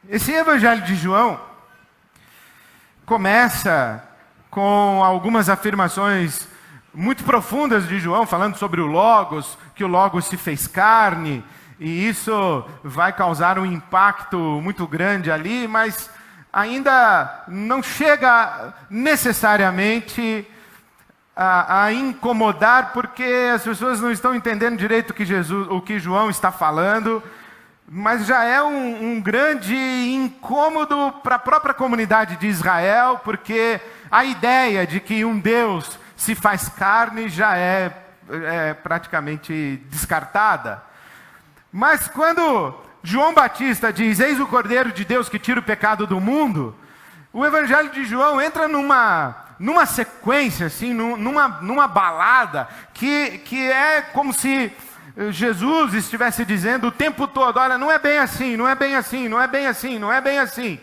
Esse Evangelho de João começa com algumas afirmações muito profundas de João, falando sobre o Logos, que o Logos se fez carne, e isso vai causar um impacto muito grande ali, mas ainda não chega necessariamente a incomodar, porque as pessoas não estão entendendo direito o que João está falando, mas já é um grande incômodo para a própria comunidade de Israel, porque a ideia de que um Deus se faz carne já é praticamente descartada. Mas quando João Batista diz, eis o Cordeiro de Deus que tira o pecado do mundo, o Evangelho de João entra numa sequência, assim, numa balada, que é como se Jesus estivesse dizendo o tempo todo, olha, não é bem assim, não é bem assim, não é bem assim, não é bem assim.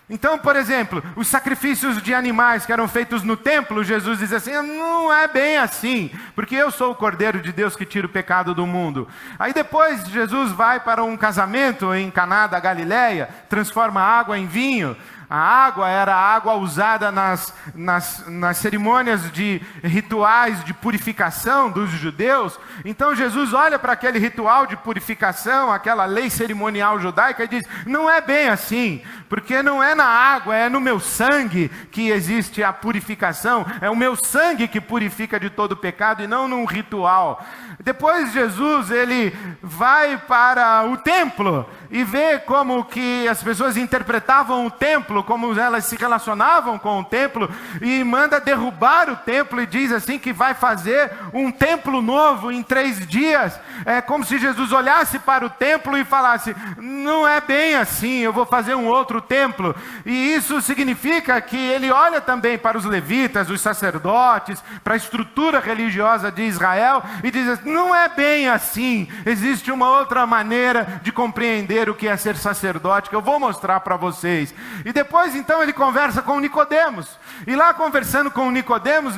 Então, por exemplo, os sacrifícios de animais que eram feitos no templo, Jesus diz assim, não é bem assim, porque eu sou o Cordeiro de Deus que tira o pecado do mundo. Aí depois Jesus vai para um casamento em Caná da Galileia, transforma água em vinho. A água era a água usada nas cerimônias de rituais de purificação dos judeus. Então Jesus olha para aquele ritual de purificação, aquela lei cerimonial judaica e diz, não é bem assim, porque não é na água, é no meu sangue que existe a purificação, é o meu sangue que purifica de todo pecado e não num ritual. Depois Jesus, ele vai para o templo e vê como que as pessoas interpretavam o templo, como elas se relacionavam com o templo, e manda derrubar o templo e diz assim que vai fazer um templo novo em 3 dias. É como se Jesus olhasse para o templo e falasse, não é bem assim, eu vou fazer um outro templo. E isso significa que ele olha também para os levitas, os sacerdotes, para a estrutura religiosa de Israel e diz assim, não é bem assim, existe uma outra maneira de compreender o que é ser sacerdote, que eu vou mostrar para vocês. E depois então ele conversa com Nicodemos, e lá conversando com Nicodemos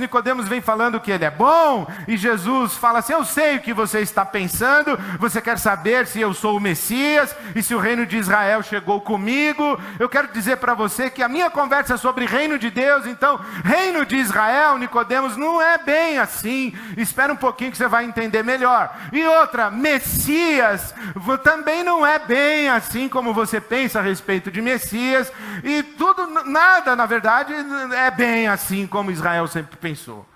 vem falando que ele é bom, e Jesus fala assim, eu sei o que você está pensando, você quer saber se eu sou o Messias, e se o reino de Israel chegou comigo. Eu quero dizer para você que a minha conversa é sobre reino de Deus, então reino de Israel, Nicodemos, não é bem assim, espera um pouquinho que você vai entender melhor. E outra, Messias também não é bem assim como você pensa a respeito de Messias, e nada na verdade é bem assim como Israel sempre pensou.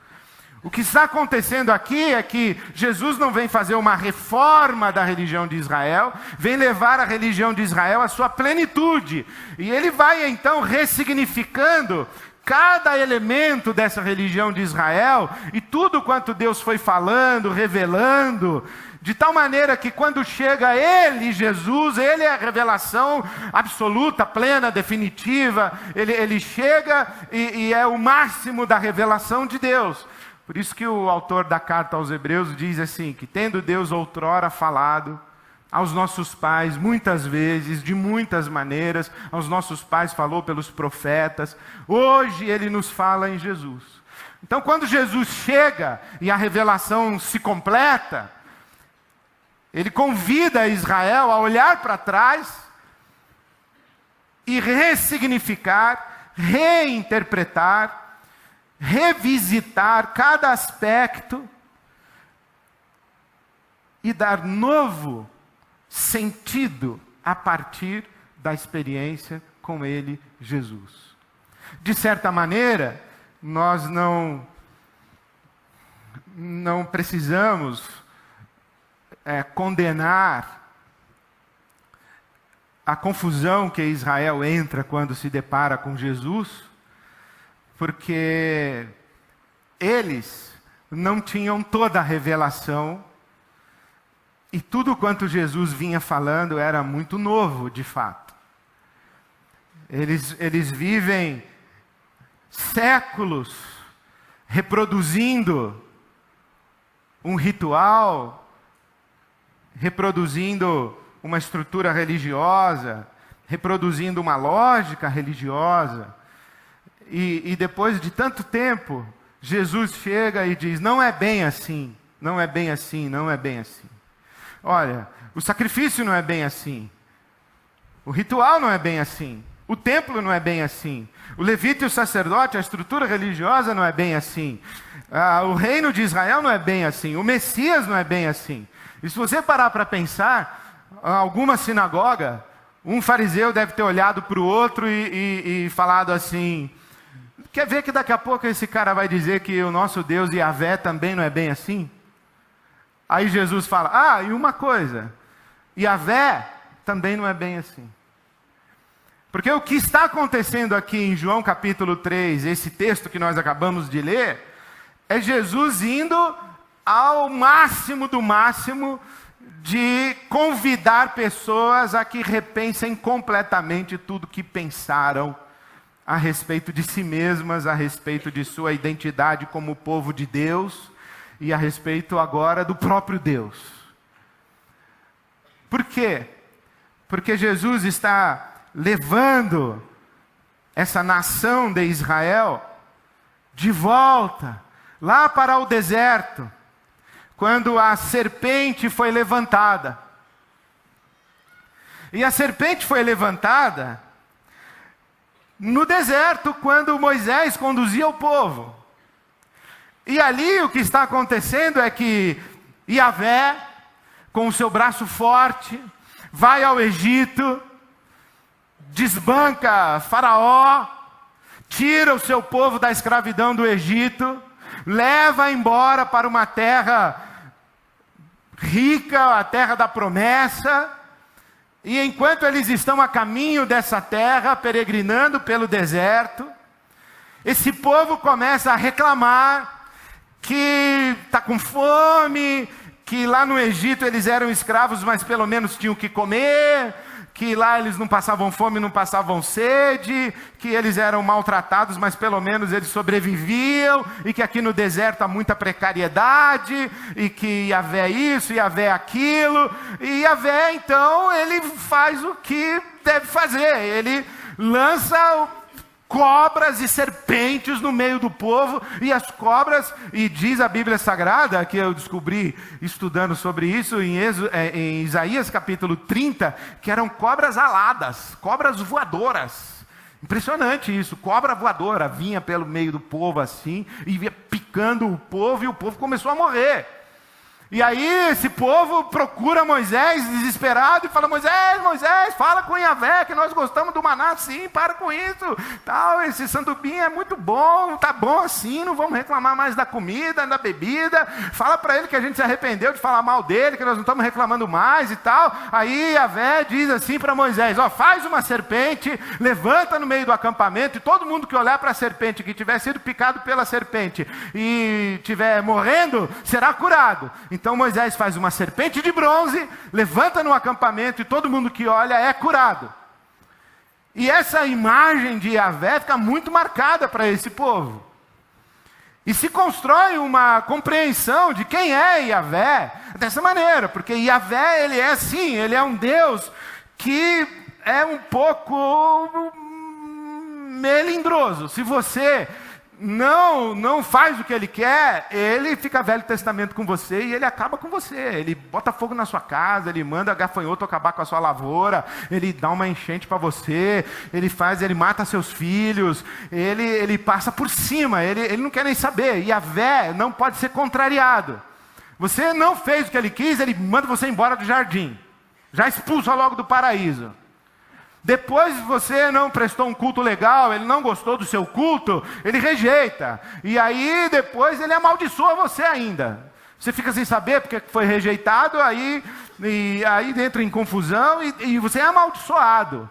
O que está acontecendo aqui é que Jesus não vem fazer uma reforma da religião de Israel, vem levar a religião de Israel à sua plenitude, e ele vai então ressignificando cada elemento dessa religião de Israel, e tudo quanto Deus foi falando, revelando, de tal maneira que quando chega ele, Jesus, ele é a revelação absoluta, plena, definitiva, ele chega e é o máximo da revelação de Deus. Por isso que o autor da carta aos Hebreus diz assim, que tendo Deus outrora falado aos nossos pais, muitas vezes, de muitas maneiras, aos nossos pais falou pelos profetas, hoje ele nos fala em Jesus. Então quando Jesus chega e a revelação se completa, ele convida Israel a olhar para trás e ressignificar, reinterpretar, revisitar cada aspecto e dar novo sentido a partir da experiência com ele, Jesus. De certa maneira, nós não precisamos condenar a confusão que Israel entra quando se depara com Jesus, porque eles não tinham toda a revelação, e tudo quanto Jesus vinha falando era muito novo, de fato. Eles vivem séculos reproduzindo um ritual, reproduzindo uma estrutura religiosa, reproduzindo uma lógica religiosa, e depois de tanto tempo, Jesus chega e diz, não é bem assim, não é bem assim, não é bem assim. Olha, o sacrifício não é bem assim. O ritual não é bem assim. O templo não é bem assim. O levita e o sacerdote, a estrutura religiosa não é bem assim. O reino de Israel não é bem assim. O Messias não é bem assim. E se você parar para pensar, alguma sinagoga, um fariseu deve ter olhado para o outro e falado assim: quer ver que daqui a pouco esse cara vai dizer que o nosso Deus Yahvé também não é bem assim? Aí Jesus fala: e uma coisa, Yahvé também não é bem assim. Porque o que está acontecendo aqui em João capítulo 3, esse texto que nós acabamos de ler, é Jesus indo ao máximo do máximo de convidar pessoas a que repensem completamente tudo que pensaram a respeito de si mesmas, a respeito de sua identidade como povo de Deus e a respeito agora do próprio Deus. Por quê? Porque Jesus está levando essa nação de Israel de volta, lá para o deserto, quando a serpente foi levantada. E a serpente foi levantada no deserto, quando Moisés conduzia o povo. E ali o que está acontecendo é que Yahvé, com o seu braço forte, vai ao Egito, desbanca Faraó, tira o seu povo da escravidão do Egito, leva embora para uma terra rica, a terra da promessa. E enquanto eles estão a caminho dessa terra, peregrinando pelo deserto, esse povo começa a reclamar que está com fome, que lá no Egito eles eram escravos, mas pelo menos tinham o que comer, que lá eles não passavam fome, não passavam sede, que eles eram maltratados, mas pelo menos eles sobreviviam, e que aqui no deserto há muita precariedade, e que Yahvé isso, Yahvé aquilo. E Yahvé, então, ele faz o que deve fazer, ele lança cobras e serpentes no meio do povo, e as cobras, e diz a Bíblia Sagrada, que eu descobri estudando sobre isso em Isaías capítulo 30, que eram cobras aladas, cobras voadoras. Impressionante isso, cobra voadora, vinha pelo meio do povo assim, e ia picando o povo, e o povo começou a morrer. E aí esse povo procura Moisés desesperado e fala: Moisés, Moisés, fala com Yahvé que nós gostamos do maná. Sim, para com isso, tal, esse sandubim é muito bom, tá bom assim, não vamos reclamar mais da comida, da bebida. Fala para ele que a gente se arrependeu de falar mal dele, que nós não estamos reclamando mais e tal. Aí Yahvé diz assim para Moisés: faz uma serpente, levanta no meio do acampamento, e todo mundo que olhar para a serpente, que tiver sido picado pela serpente e tiver morrendo, será curado. Então Moisés faz uma serpente de bronze, levanta no acampamento, e todo mundo que olha é curado. E essa imagem de Yahvé fica muito marcada para esse povo. E se constrói uma compreensão de quem é Yahvé dessa maneira, porque Yahvé, ele é assim, ele é um Deus que é um pouco melindroso. Se você não faz o que ele quer, ele fica Velho Testamento com você e ele acaba com você. Ele bota fogo na sua casa, ele manda gafanhoto acabar com a sua lavoura, ele dá uma enchente para você, ele mata seus filhos, ele passa por cima, ele não quer nem saber. E Yahvé não pode ser contrariado. Você não fez o que ele quis, ele manda você embora do jardim, já expulsa logo do paraíso. Depois você não prestou um culto legal, ele não gostou do seu culto, ele rejeita. E aí depois ele amaldiçoa você ainda. Você fica sem saber porque foi rejeitado, aí entra em confusão e você é amaldiçoado.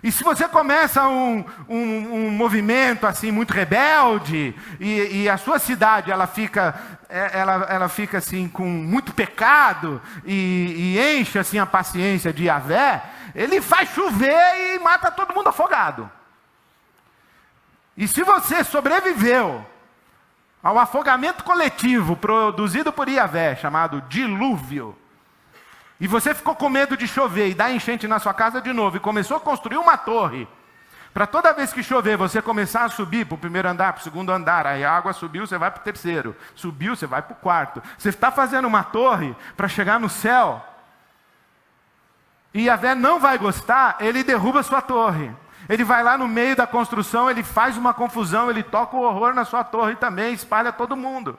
E se você começa um movimento assim muito rebelde, e a sua cidade ela fica assim com muito pecado, e enche assim a paciência de Yahvé, ele faz chover e mata todo mundo afogado. E se você sobreviveu ao afogamento coletivo produzido por Yahvé, chamado dilúvio, e você ficou com medo de chover e dar enchente na sua casa de novo, e começou a construir uma torre, para toda vez que chover, você começar a subir para o primeiro andar, para o segundo andar, aí a água subiu, você vai para o terceiro, subiu, você vai para o quarto. Você está fazendo uma torre para chegar no céu. e Yahvé não vai gostar, ele derruba sua torre. Ele vai lá no meio da construção, ele faz uma confusão, ele toca o horror na sua torre também, espalha todo mundo.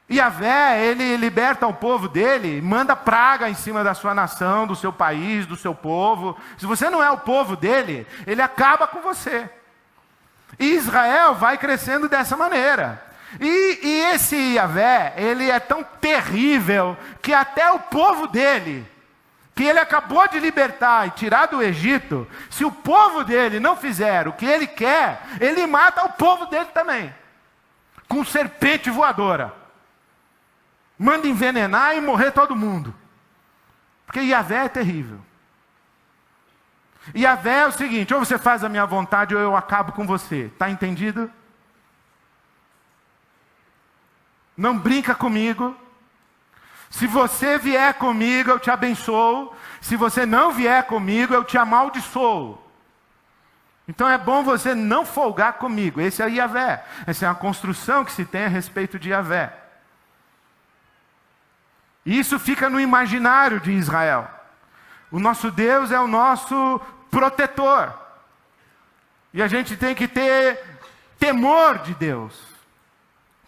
E Yahvé, ele liberta o povo dele, manda praga em cima da sua nação, do seu país, do seu povo. Se você não é o povo dele, ele acaba com você. E Israel vai crescendo dessa maneira. E esse Yahvé, ele é tão terrível, que até o povo dele, que ele acabou de libertar e tirar do Egito, se o povo dele não fizer o que ele quer, ele mata o povo dele também. Com serpente voadora. Manda envenenar e morrer todo mundo. Porque Yahvé é terrível. Yahvé é o seguinte: ou você faz a minha vontade ou eu acabo com você. Está entendido? Não brinca comigo. Se você vier comigo, eu te abençoo. Se você não vier comigo, eu te amaldiçoo. Então é bom você não folgar comigo. Esse é Yahvé. Essa é a construção que se tem a respeito de Yahvé. Isso fica no imaginário de Israel. O nosso Deus é o nosso protetor. E a gente tem que ter temor de Deus.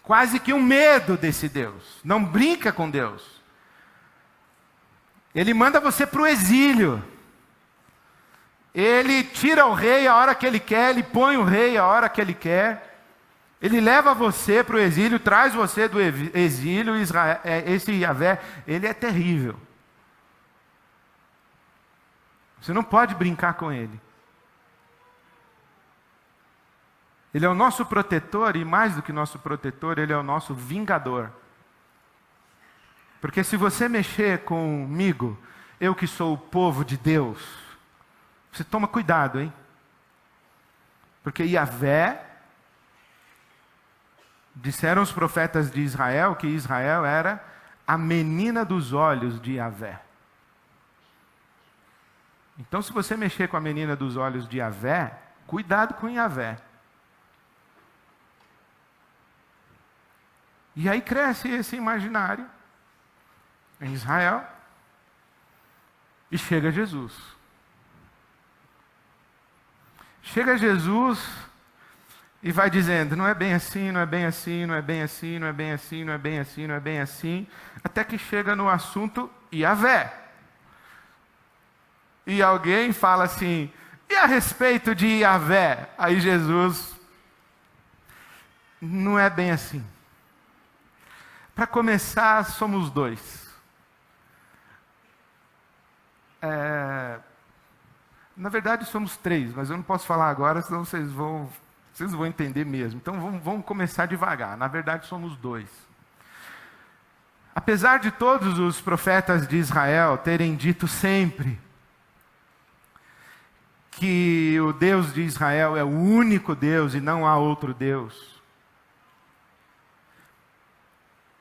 Quase que um medo desse Deus. Não brinca com Deus. Ele manda você para o exílio. Ele tira o rei a hora que ele quer, ele põe o rei a hora que ele quer. Ele leva você para o exílio, traz você do exílio. Israel, esse Yahvé, ele é terrível. Você não pode brincar com ele. Ele é o nosso protetor, e mais do que nosso protetor, ele é o nosso vingador. Porque se você mexer comigo, eu que sou o povo de Deus, você toma cuidado, hein? Porque Yahvé, disseram os profetas de Israel que Israel era a menina dos olhos de Yahvé. Então, se você mexer com a menina dos olhos de Yahvé, cuidado com Yahvé. E aí cresce esse imaginário em Israel e chega Jesus. Chega Jesus e vai dizendo: não é bem assim, não é bem assim, não é bem assim, não é bem assim, não é bem assim, não é bem assim, até que chega no assunto Yahvé. E alguém fala assim: e a respeito de Yahvé? Aí Jesus: não é bem assim. Para começar, somos dois. Na verdade, somos três, mas eu não posso falar agora, senão vocês vão entender mesmo. Então vamos começar devagar. Na verdade, somos dois. Apesar de todos os profetas de Israel terem dito sempre que o Deus de Israel é o único Deus e não há outro Deus,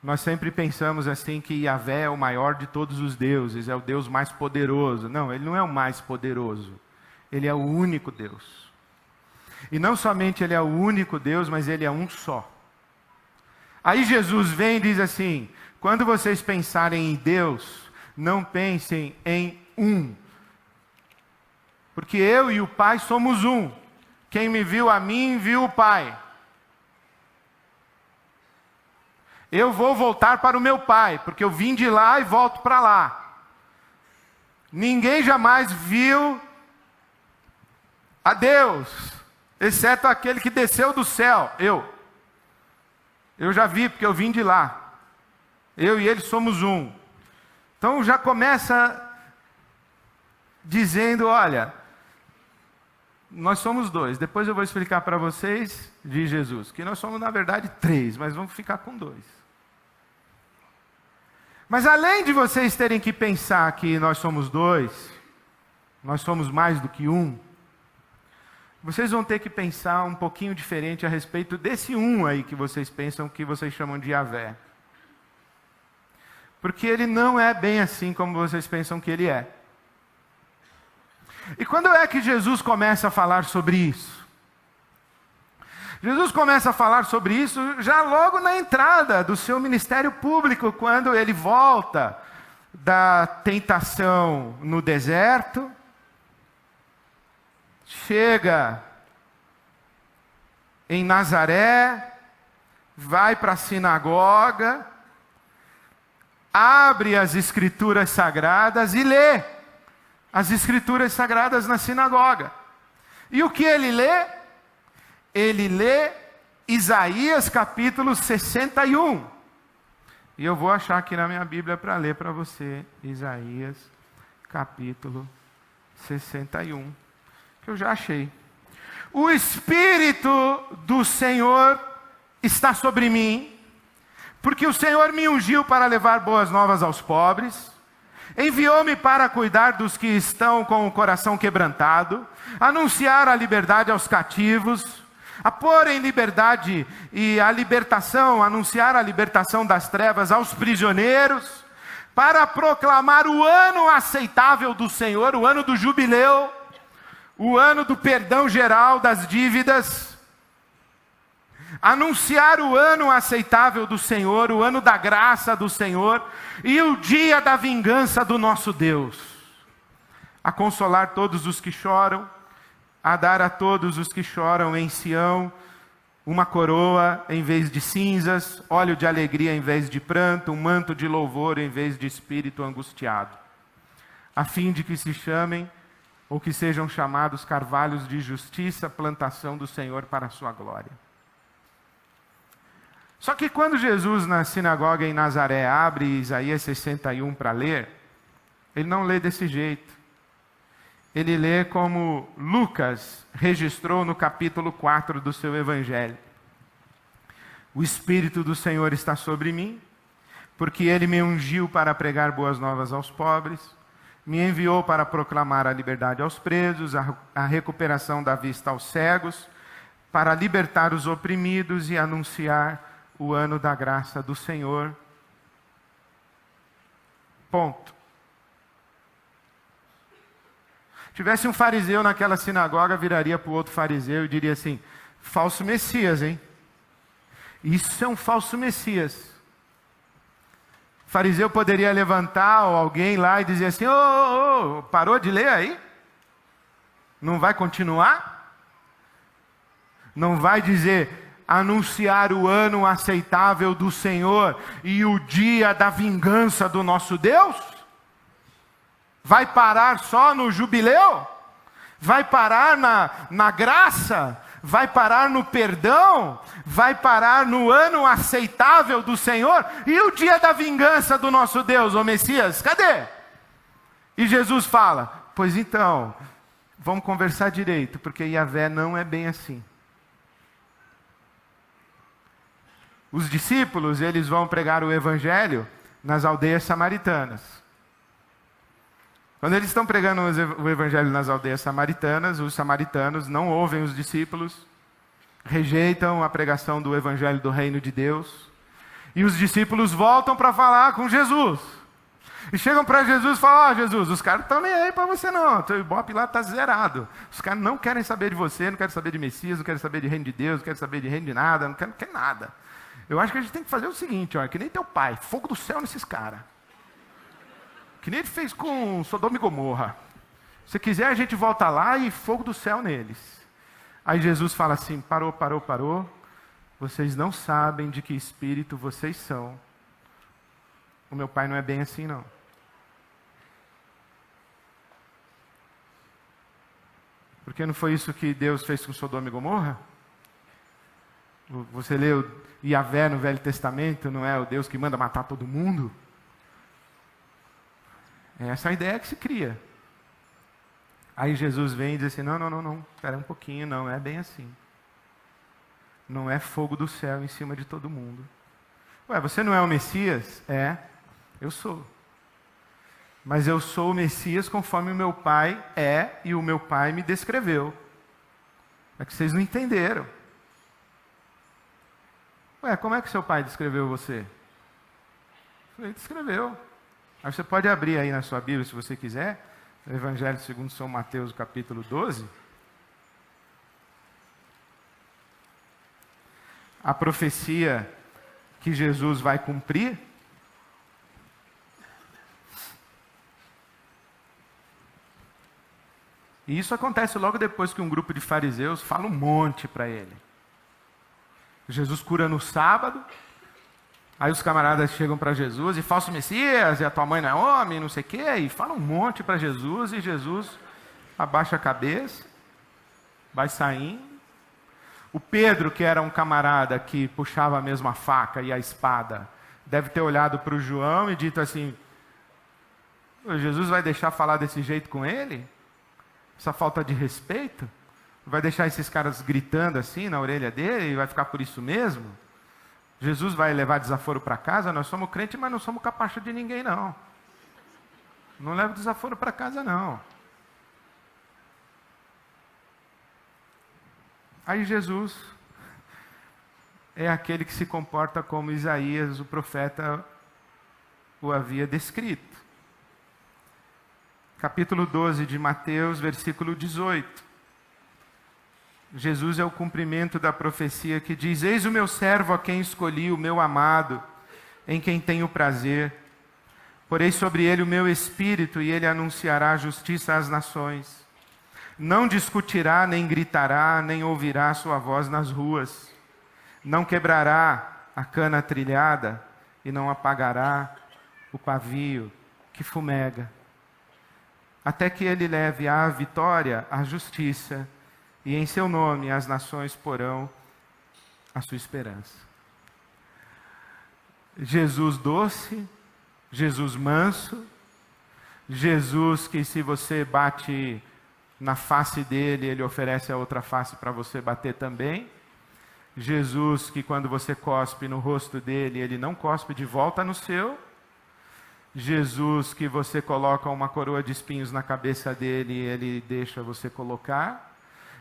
nós sempre pensamos assim que Yahvé é o maior de todos os deuses, é o Deus mais poderoso. Não, ele não é o mais poderoso. Ele é o único Deus. E não somente ele é o único Deus, mas ele é um só. Aí Jesus vem e diz assim: quando vocês pensarem em Deus, não pensem em um. Porque eu e o Pai somos um. Quem me viu a mim, viu o Pai. Eu vou voltar para o meu Pai, porque eu vim de lá e volto para lá. Ninguém jamais viu a Deus, exceto aquele que desceu do céu, eu. Eu já vi, porque eu vim de lá. Eu e ele somos um. Então já começa dizendo: olha, nós somos dois. Depois eu vou explicar para vocês de Jesus, que nós somos na verdade três, mas vamos ficar com dois. Mas além de vocês terem que pensar que nós somos dois, nós somos mais do que um, vocês vão ter que pensar um pouquinho diferente a respeito desse um aí que vocês pensam, que vocês chamam de Yahvé. Porque ele não é bem assim como vocês pensam que ele é. E quando é que Jesus começa a falar sobre isso? Jesus começa a falar sobre isso já logo na entrada do seu ministério público, quando ele volta da tentação no deserto, chega em Nazaré, vai para a sinagoga, abre as Escrituras Sagradas e lê as Escrituras Sagradas na sinagoga. E o que ele lê? Ele lê Isaías capítulo 61. E eu vou achar aqui na minha Bíblia para ler para você Isaías capítulo 61, que eu já achei. O Espírito do Senhor está sobre mim, porque o Senhor me ungiu para levar boas novas aos pobres, enviou-me para cuidar dos que estão com o coração quebrantado, anunciar a liberdade aos cativos, a pôr em liberdade e a libertação, anunciar a libertação das trevas aos prisioneiros, para proclamar o ano aceitável do Senhor, o ano do jubileu, o ano do perdão geral das dívidas, anunciar o ano aceitável do Senhor, o ano da graça do Senhor e o dia da vingança do nosso Deus, a consolar todos os que choram, a dar a todos os que choram em Sião uma coroa em vez de cinzas, óleo de alegria em vez de pranto, um manto de louvor em vez de espírito angustiado, a fim de que se chamem ou que sejam chamados carvalhos de justiça, plantação do Senhor para a sua glória. Só que quando Jesus na sinagoga em Nazaré abre Isaías 61 para ler, ele não lê desse jeito. Ele lê como Lucas registrou no capítulo 4 do seu Evangelho. O Espírito do Senhor está sobre mim, porque Ele me ungiu para pregar boas novas aos pobres, me enviou para proclamar a liberdade aos presos, a recuperação da vista aos cegos, para libertar os oprimidos e anunciar o ano da graça do Senhor. Ponto. Tivesse um fariseu naquela sinagoga, viraria para o outro fariseu e diria assim: falso Messias, hein? Isso é um falso Messias. O fariseu poderia levantar ou alguém lá e dizer assim: ô, parou de ler aí? Não vai continuar? Não vai dizer anunciar o ano aceitável do Senhor e o dia da vingança do nosso Deus? Vai parar só no jubileu? Vai parar na graça? Vai parar no perdão? Vai parar no ano aceitável do Senhor? E o dia da vingança do nosso Deus, ô Messias, cadê? E Jesus fala: pois então, vamos conversar direito, porque Yahvé não é bem assim. Os discípulos, eles vão pregar o Evangelho nas aldeias samaritanas. Quando eles estão pregando o Evangelho nas aldeias samaritanas, os samaritanos não ouvem os discípulos, rejeitam a pregação do Evangelho do Reino de Deus, e os discípulos voltam para falar com Jesus. E chegam para Jesus e falam: Jesus, os caras estão nem aí para você não, o teu ibope lá está zerado. Os caras não querem saber de você, não querem saber de Messias, não querem saber de Reino de Deus, não querem saber de Reino de nada, não querem nada. Eu acho que a gente tem que fazer o seguinte, ó, que nem teu pai, fogo do céu nesses caras. Que nem ele fez com Sodoma e Gomorra. Se quiser, a gente volta lá e fogo do céu neles. Aí Jesus fala assim: parou. Vocês não sabem de que espírito vocês são. O meu pai não é bem assim, não. Porque não foi isso que Deus fez com Sodoma e Gomorra? Você leu Yahvé no Velho Testamento, não é o Deus que manda matar todo mundo? É essa a ideia que se cria. Aí Jesus vem e diz assim: não, espera um pouquinho, não é bem assim. Não é fogo do céu em cima de todo mundo. Ué, você não é o Messias? É, eu sou. Mas eu sou o Messias conforme o meu pai é e o meu pai me descreveu. É que vocês não entenderam. Ué, como é que seu pai descreveu você? Ele descreveu. Aí você pode abrir aí na sua Bíblia, se você quiser, o Evangelho segundo São Mateus, capítulo 12. A profecia que Jesus vai cumprir. E isso acontece logo depois que um grupo de fariseus fala um monte para ele. Jesus cura no sábado, aí os camaradas chegam para Jesus e falso Messias, e a tua mãe não é homem, não sei o quê, e falam um monte para Jesus, e Jesus abaixa a cabeça, vai saindo. O Pedro, que era um camarada que puxava mesmo a faca e a espada, deve ter olhado para o João e dito assim: Jesus vai deixar falar desse jeito com ele? Essa falta de respeito? Vai deixar esses caras gritando assim na orelha dele e vai ficar por isso mesmo? Jesus vai levar desaforo para casa? Nós somos crentes, mas não somos capacho de ninguém, não. Não leva desaforo para casa, não. Aí Jesus é aquele que se comporta como Isaías, o profeta, o havia descrito. Capítulo 12 de Mateus, versículo 18. Jesus é o cumprimento da profecia que diz: eis o meu servo a quem escolhi, o meu amado, em quem tenho prazer. Porei sobre ele o meu espírito, e ele anunciará a justiça às nações. Não discutirá, nem gritará, nem ouvirá sua voz nas ruas. Não quebrará a cana trilhada, e não apagará o pavio que fumega. Até que ele leve à vitória a justiça, e em seu nome as nações porão a sua esperança. Jesus doce, Jesus manso, Jesus que, se você bate na face dele, ele oferece a outra face para você bater também. Jesus que, quando você cospe no rosto dele, ele não cospe de volta no seu. Jesus que você coloca uma coroa de espinhos na cabeça dele e ele deixa você colocar.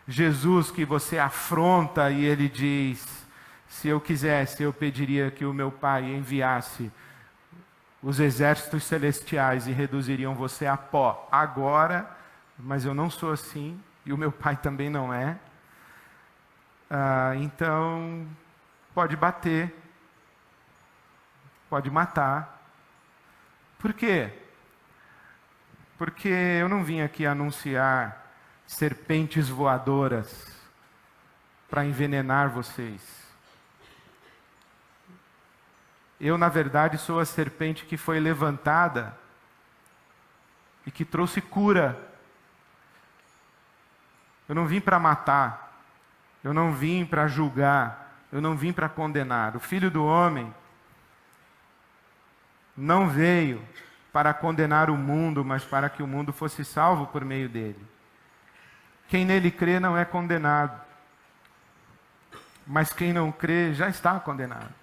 Jesus que você afronta e ele diz: se eu quisesse, eu pediria que o meu Pai enviasse os exércitos celestiais e reduziriam você a pó agora, mas eu não sou assim, e o meu Pai também não é. Então, pode bater, pode matar. Por quê? Porque eu não vim aqui anunciar serpentes voadoras para envenenar vocês. Eu, na verdade, sou a serpente que foi levantada e que trouxe cura. Eu não vim para matar, eu não vim para julgar, eu não vim para condenar. O Filho do Homem não veio para condenar o mundo, mas para que o mundo fosse salvo por meio dele. Quem nele crê não é condenado, mas quem não crê já está condenado.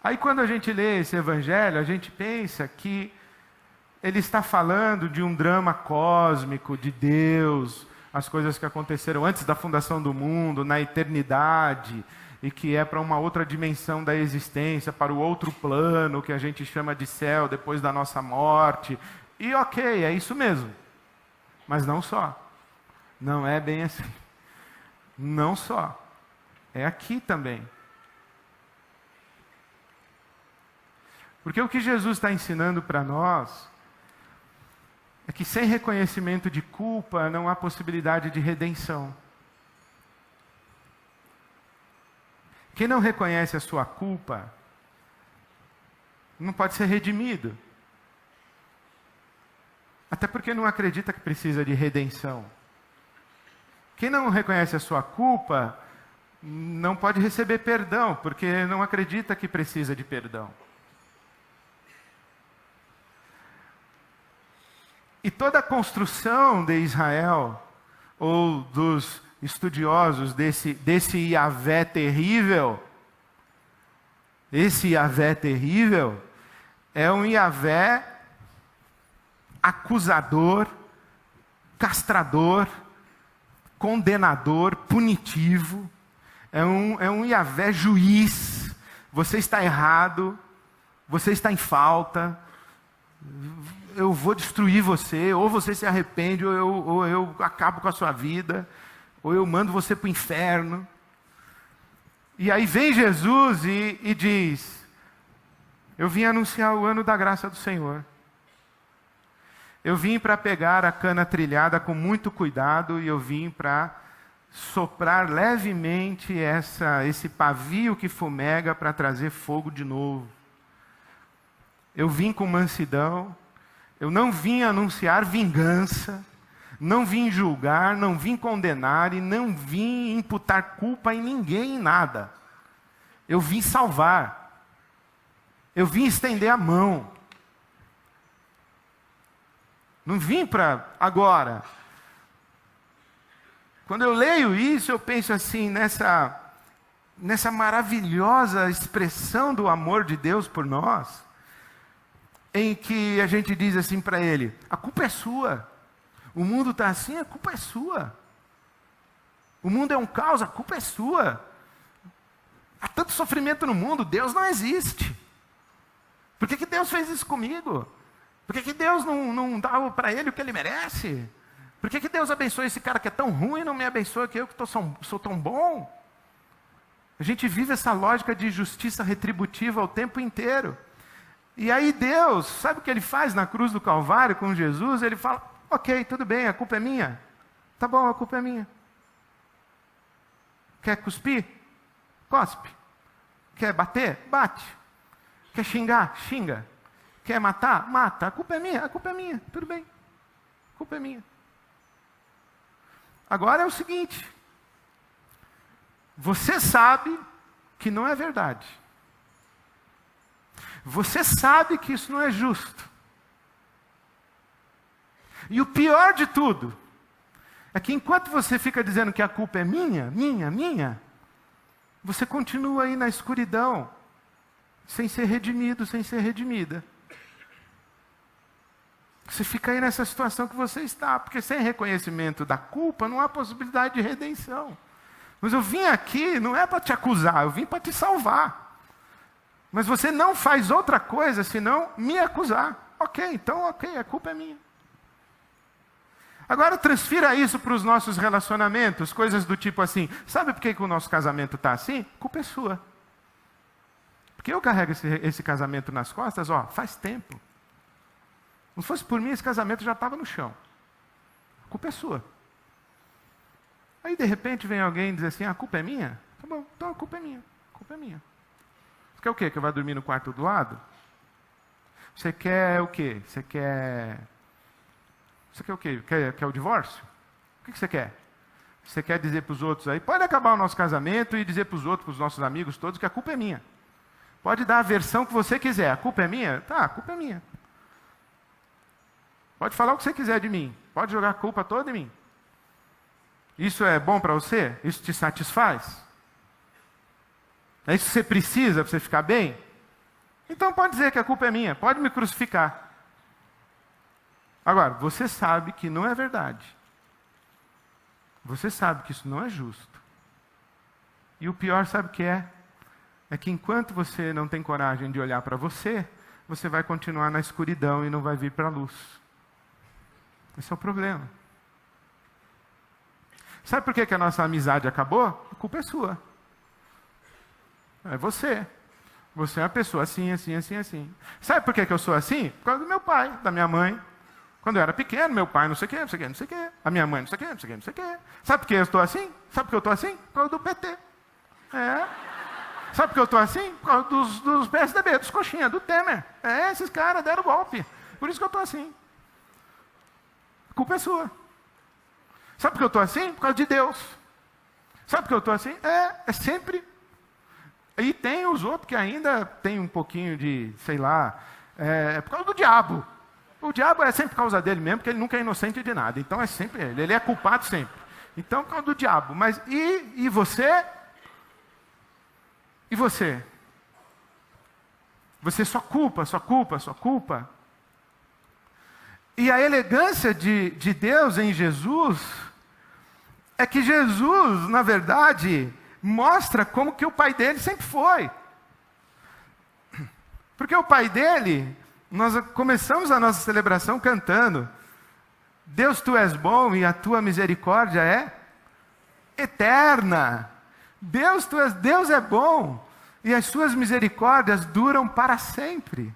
Aí quando a gente lê esse evangelho, a gente pensa que ele está falando de um drama cósmico, de Deus, as coisas que aconteceram antes da fundação do mundo, na eternidade, e que é para uma outra dimensão da existência, para o outro plano, que a gente chama de céu, depois da nossa morte. E ok, é isso mesmo. Mas não só. Não é bem assim. Não só. É aqui também. Porque o que Jesus está ensinando para nós é que sem reconhecimento de culpa não há possibilidade de redenção. Quem não reconhece a sua culpa não pode ser redimido. Até porque não acredita que precisa de redenção. Quem não reconhece a sua culpa não pode receber perdão, porque não acredita que precisa de perdão. E toda a construção de Israel, ou dos estudiosos desse Yahvé terrível, esse Yahvé terrível é um Yahvé acusador, castrador, condenador, punitivo. É um Yahvé juiz. Você está errado, você está em falta, eu vou destruir você, ou você se arrepende, ou eu acabo com a sua vida, ou eu mando você para o inferno. E aí vem Jesus e diz: eu vim anunciar o ano da graça do Senhor. Eu vim para pegar a cana trilhada com muito cuidado e eu vim para soprar levemente esse pavio que fumega para trazer fogo de novo. Eu vim com mansidão, eu não vim anunciar vingança, não vim julgar, não vim condenar e não vim imputar culpa em ninguém, em nada. Eu vim salvar, eu vim estender a mão. Não vim para agora. Quando eu leio isso, eu penso assim, nessa maravilhosa expressão do amor de Deus por nós, em que a gente diz assim para Ele, a culpa é sua. O mundo está assim, a culpa é sua. O mundo é um caos, a culpa é sua. Há tanto sofrimento no mundo, Deus não existe. Por que Deus fez isso comigo? Por que Deus não dá para ele o que ele merece? Por que Deus abençoa esse cara que é tão ruim e não me abençoa que eu que sou tão bom? A gente vive essa lógica de justiça retributiva o tempo inteiro. E aí Deus, sabe o que Ele faz na cruz do Calvário com Jesus? Ele fala, ok, tudo bem, a culpa é minha. Tá bom, a culpa é minha. Quer cuspir? Cospe. Quer bater? Bate. Quer xingar? Xinga. Quer matar? Mata. A culpa é minha, tudo bem. A culpa é minha. Agora é o seguinte, você sabe que não é verdade. Você sabe que isso não é justo. E o pior de tudo, é que enquanto você fica dizendo que a culpa é minha, você continua aí na escuridão, sem ser redimido, sem ser redimida. Você fica aí nessa situação que você está, porque sem reconhecimento da culpa não há possibilidade de redenção. Mas eu vim aqui, não é para te acusar, eu vim para te salvar. Mas você não faz outra coisa senão me acusar. Ok, a culpa é minha. Agora transfira isso para os nossos relacionamentos, coisas do tipo assim, sabe por que o nosso casamento está assim? A culpa é sua. Porque eu carrego esse casamento nas costas, faz tempo. Não fosse por mim, esse casamento já estava no chão. A culpa é sua. Aí, de repente, vem alguém e diz assim, a culpa é minha? Tá bom, então a culpa é minha. A culpa é minha. Você quer o quê? Que eu vá dormir no quarto do lado? Você quer o quê? Você quer o quê? Quer o divórcio? O que você quer? Você quer dizer para os outros aí, pode acabar o nosso casamento e dizer para os outros, para os nossos amigos todos, que a culpa é minha. Pode dar a versão que você quiser. A culpa é minha? Tá, a culpa é minha. Pode falar o que você quiser de mim. Pode jogar a culpa toda em mim. Isso é bom para você? Isso te satisfaz? É isso que você precisa para você ficar bem? Então pode dizer que a culpa é minha. Pode me crucificar. Agora, você sabe que não é verdade. Você sabe que isso não é justo. E o pior, sabe o que é? É que enquanto você não tem coragem de olhar para você, você vai continuar na escuridão e não vai vir para a luz. Esse é o problema. Sabe por que a nossa amizade acabou? A culpa é sua. É você. Você é uma pessoa assim, assim, assim, assim. Sabe por que eu sou assim? Por causa do meu pai, da minha mãe. Quando eu era pequeno, meu pai não sei o quê, não sei o quê, não sei o quê. A minha mãe não sei o quê, não sei o quê, não sei o quê. Sabe por que eu estou assim? Sabe por que eu estou assim? Por causa do PT. Sabe por que eu estou assim? Por causa dos PSDB, dos coxinha, do Temer. Esses caras deram golpe. Por isso que eu estou assim. A culpa é sua. Sabe por que eu estou assim? Por causa de Deus. Sabe por que eu estou assim? É sempre. E tem os outros que ainda tem um pouquinho de, sei lá, é por causa do diabo. O diabo é sempre por causa dele mesmo, porque ele nunca é inocente de nada. Então é sempre ele. Ele é culpado sempre. Então, por causa do diabo. Mas e você? E você? Você só culpa, só culpa, só culpa. E a elegância de Deus em Jesus é que Jesus, na verdade, mostra como que o pai dele sempre foi. Porque o pai dele, nós começamos a nossa celebração cantando: Deus, tu és bom e a tua misericórdia é eterna. Deus é bom e as suas misericórdias duram para sempre.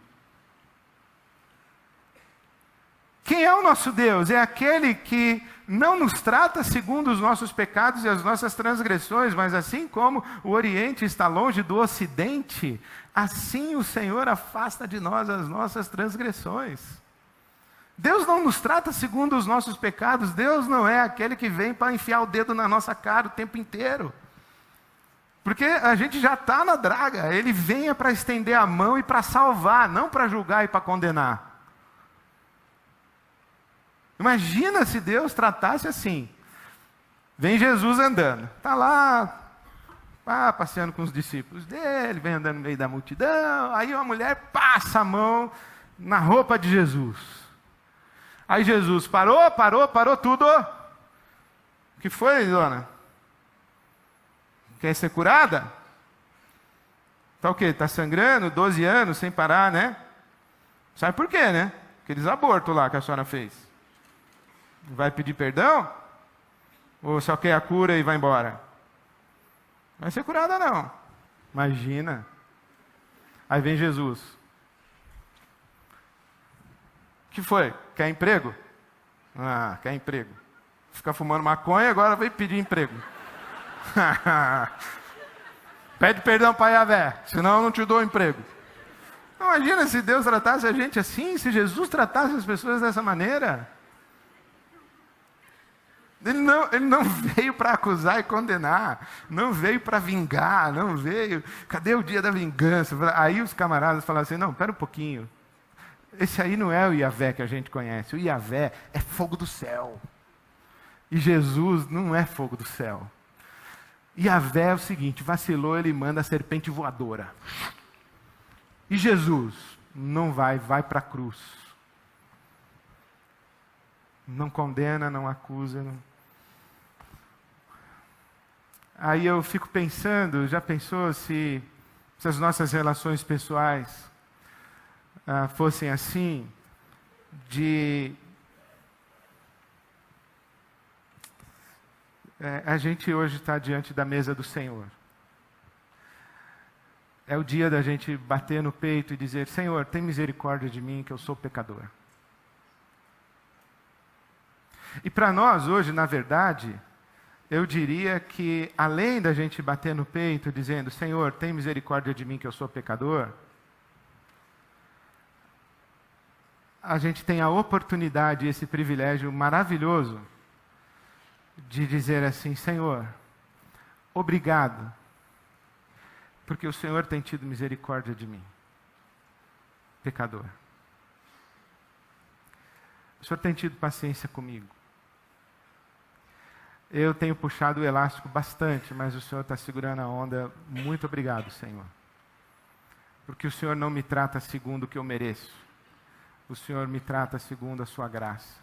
Quem é o nosso Deus? É aquele que não nos trata segundo os nossos pecados e as nossas transgressões, mas assim como o Oriente está longe do Ocidente, assim o Senhor afasta de nós as nossas transgressões. Deus não nos trata segundo os nossos pecados, Deus não é aquele que vem para enfiar o dedo na nossa cara o tempo inteiro. Porque a gente já está na draga, Ele vem para estender a mão e para salvar, não para julgar e para condenar. Imagina se Deus tratasse assim. Vem Jesus andando, está lá, passeando com os discípulos dele, vem andando no meio da multidão, aí uma mulher passa a mão na roupa de Jesus. Aí Jesus parou tudo. O que foi, dona? Quer ser curada? Está o quê? Está sangrando 12 anos sem parar, né? Sabe por quê, né? Aqueles abortos lá que a senhora fez. Vai pedir perdão? Ou só quer a cura e vai embora? Não vai ser curada não. Imagina. Aí vem Jesus. O que foi? Quer emprego? Ah, quer emprego. Fica fumando maconha, agora vai pedir emprego. Pede perdão para Yahvé, senão eu não te dou emprego. Imagina se Deus tratasse a gente assim, se Jesus tratasse as pessoas dessa maneira. Ele não veio para acusar e condenar, não veio para vingar, não veio. Cadê o dia da vingança? Aí os camaradas falaram assim: não, espera um pouquinho. Esse aí não é o Yahvé que a gente conhece. O Yahvé é fogo do céu. E Jesus não é fogo do céu. Yahvé é o seguinte: vacilou, ele manda a serpente voadora. E Jesus não vai para a cruz. Não condena, não acusa. Não. Aí eu fico pensando, já pensou se as nossas relações pessoais fossem assim, a gente hoje está diante da mesa do Senhor. É o dia da gente bater no peito e dizer: Senhor, tem misericórdia de mim, que eu sou pecador. E para nós hoje, na verdade, eu diria que além da gente bater no peito dizendo: Senhor, tem misericórdia de mim, que eu sou pecador, a gente tem a oportunidade, esse privilégio maravilhoso de dizer assim: Senhor, obrigado, porque o Senhor tem tido misericórdia de mim, pecador. O Senhor tem tido paciência comigo. Eu tenho puxado o elástico bastante, mas o Senhor está segurando a onda. Muito obrigado, Senhor. Porque o Senhor não me trata segundo o que eu mereço. O Senhor me trata segundo a sua graça.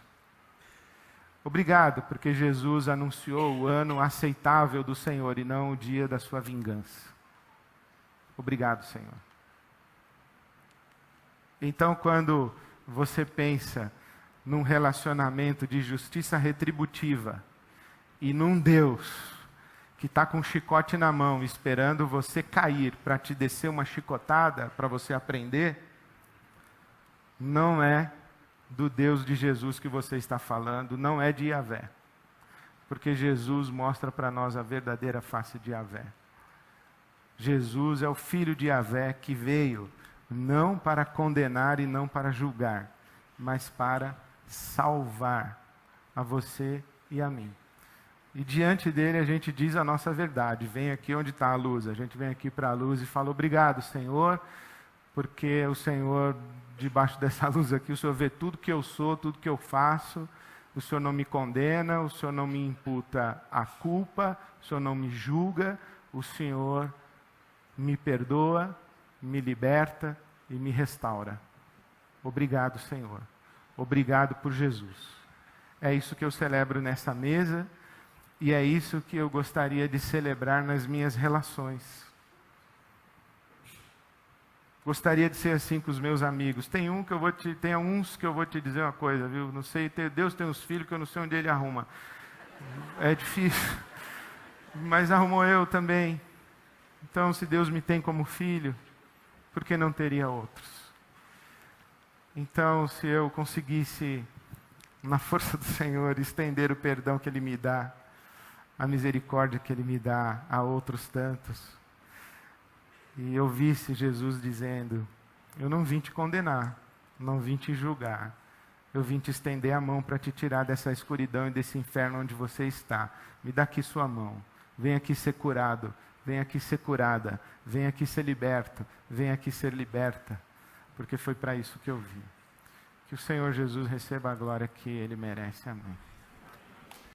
Obrigado, porque Jesus anunciou o ano aceitável do Senhor e não o dia da sua vingança. Obrigado, Senhor. Então, quando você pensa num relacionamento de justiça retributiva e num Deus que está com um chicote na mão esperando você cair para te descer uma chicotada para você aprender, não é do Deus de Jesus que você está falando, não é de Yahvé. Porque Jesus mostra para nós a verdadeira face de Yahvé. Jesus é o Filho de Yahvé que veio não para condenar e não para julgar, mas para salvar a você e a mim. E diante dele a gente diz a nossa verdade. Vem aqui onde está a luz. A gente vem aqui para a luz e fala: obrigado, Senhor, porque o Senhor, debaixo dessa luz aqui, o Senhor vê tudo que eu sou, tudo que eu faço. O Senhor não me condena, o Senhor não me imputa a culpa, o Senhor não me julga, o Senhor me perdoa, me liberta e me restaura. Obrigado, Senhor. Obrigado por Jesus. É isso que eu celebro nessa mesa. E é isso que eu gostaria de celebrar nas minhas relações. Gostaria de ser assim com os meus amigos. Tem uns que eu vou te dizer uma coisa, viu? Não sei, Deus tem uns filhos que eu não sei onde ele arruma. É difícil. Mas arrumou eu também. Então, se Deus me tem como filho, por que não teria outros? Então, se eu conseguisse na força do Senhor, estender o perdão que Ele me dá, a misericórdia que Ele me dá a outros tantos. E eu ouvisse Jesus dizendo: eu não vim te condenar, não vim te julgar, eu vim te estender a mão para te tirar dessa escuridão e desse inferno onde você está. Me dá aqui sua mão, vem aqui ser curado, vem aqui ser curada, vem aqui ser liberto, vem aqui ser liberta, porque foi para isso que eu vim. Que o Senhor Jesus receba a glória que Ele merece. Amém.